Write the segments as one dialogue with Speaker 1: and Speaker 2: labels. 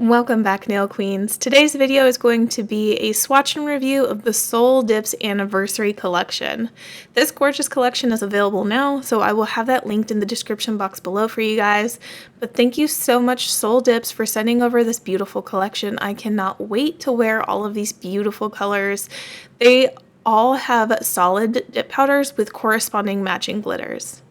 Speaker 1: Welcome back, Nail Queens. Today's video is going to be a swatch and review of the Soul Dips Anniversary Collection. This gorgeous collection is available now, so I will have that linked in the description box below for you guys. But thank you so much, Soul Dips, for sending over this beautiful collection. I cannot wait to wear all of these beautiful colors. They all have solid dip powders with corresponding matching glitters.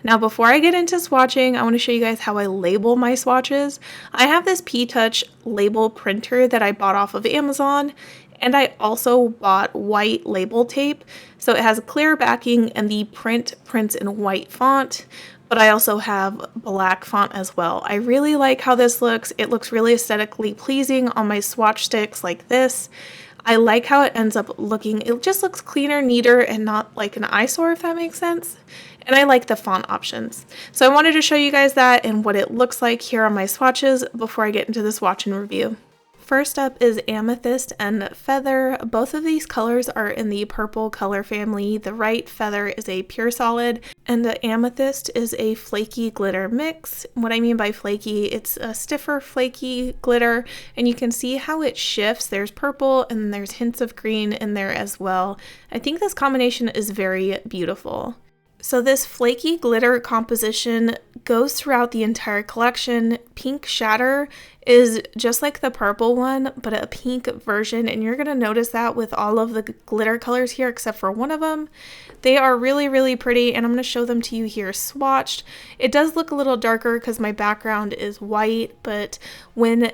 Speaker 1: Now, before I get into swatching, I want to show you guys how I label my swatches. I have this P-Touch label printer that I bought off of Amazon, and I also bought white label tape. So it has a clear backing and the print prints in white font, but I also have black font as well. I really like how this looks. It looks really aesthetically pleasing on my swatch sticks like this. I like how it ends up looking. It just looks cleaner, neater, and not like an eyesore, if that makes sense. And I like the font options. So I wanted to show you guys that and what it looks like here on my swatches before I get into the swatch and review. First up is Amethyst and Feather. Both of these colors are in the purple color family. The right Feather is a pure solid, and the Amethyst is a flaky glitter mix. What I mean by flaky, it's a stiffer flaky glitter, and you can see how it shifts. There's purple and there's hints of green in there as well. I think this combination is very beautiful. So this flaky glitter composition goes throughout the entire collection. Pink Shatter is just like the purple one, but a pink version, and you're going to notice that with all of the glitter colors here except for one of them. They are really, really pretty, and I'm going to show them to you here swatched. It does look a little darker because my background is white, but when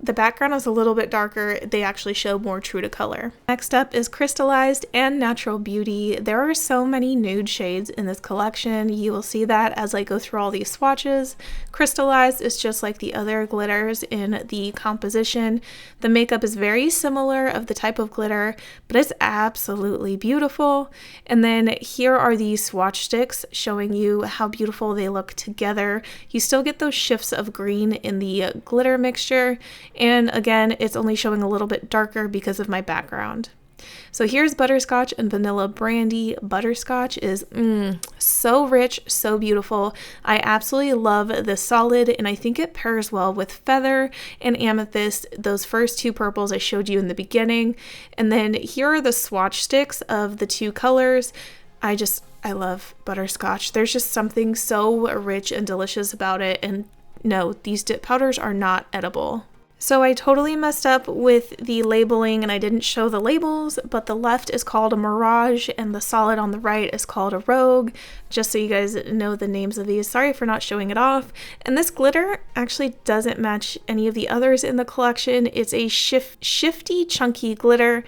Speaker 1: the background is a little bit darker, they actually show more true to color. Next up is Crystallized and Natural Beauty. There are so many nude shades in this collection. You will see that as I go through all these swatches. Crystallized is just like the other glitters in the composition. The makeup is very similar of the type of glitter, but it's absolutely beautiful. And then here are these swatch sticks showing you how beautiful they look together. You still get those shifts of green in the glitter mixture. And again, it's only showing a little bit darker because of my background. So here's Butterscotch and Vanilla Brandy. Butterscotch is so rich, so beautiful. I absolutely love this solid, and I think it pairs well with Feather and Amethyst, those first two purples I showed you in the beginning. And then here are the swatch sticks of the two colors. I love Butterscotch. There's just something so rich and delicious about it. And no, these dip powders are not edible. So I totally messed up with the labeling and I didn't show the labels, but the left is called a Mirage and the solid on the right is called a Rogue, just so you guys know the names of these. Sorry for not showing it off. And this glitter actually doesn't match any of the others in the collection. It's a shifty, chunky glitter.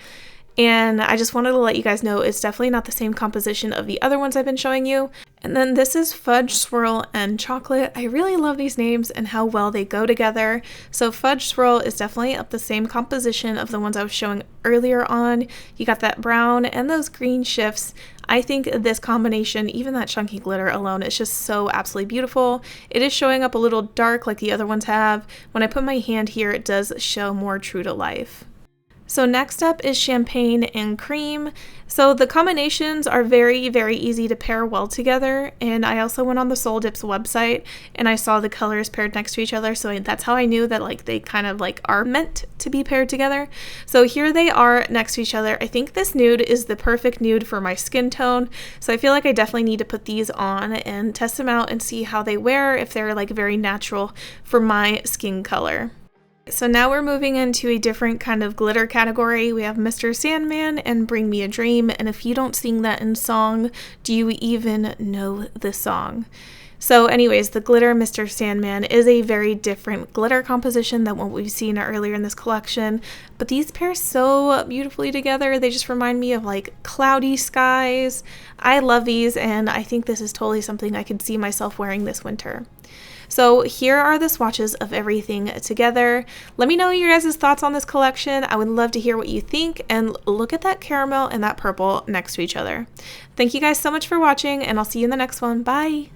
Speaker 1: And I just wanted to let you guys know it's definitely not the same composition of the other ones I've been showing you. And then this is Fudge Swirl and Chocolate. I really love these names and how well they go together. So Fudge Swirl is definitely up the same composition of the ones I was showing earlier on. You got that brown and those green shifts. I think this combination, even that chunky glitter alone, is just so absolutely beautiful. It is showing up a little dark like the other ones have. When I put my hand here, it does show more true to life. So next up is Champagne and Cream. So the combinations are very, very easy to pair well together. And I also went on the Soul Dips website and I saw the colors paired next to each other. So that's how I knew that they kind of are meant to be paired together. So here they are next to each other. I think this nude is the perfect nude for my skin tone. So I feel like I definitely need to put these on and test them out and see how they wear, if they're very natural for my skin color. So now we're moving into a different kind of glitter category. We have Mr. Sandman and Bring Me a Dream. And if you don't sing that in song, do you even know the song? So anyways, the glitter Mr. Sandman is a very different glitter composition than what we've seen earlier in this collection. But these pair so beautifully together. They just remind me of cloudy skies. I love these, and I think this is totally something I could see myself wearing this winter. So here are the swatches of everything together. Let me know your guys' thoughts on this collection. I would love to hear what you think, and look at that caramel and that purple next to each other. Thank you guys so much for watching, and I'll see you in the next one. Bye!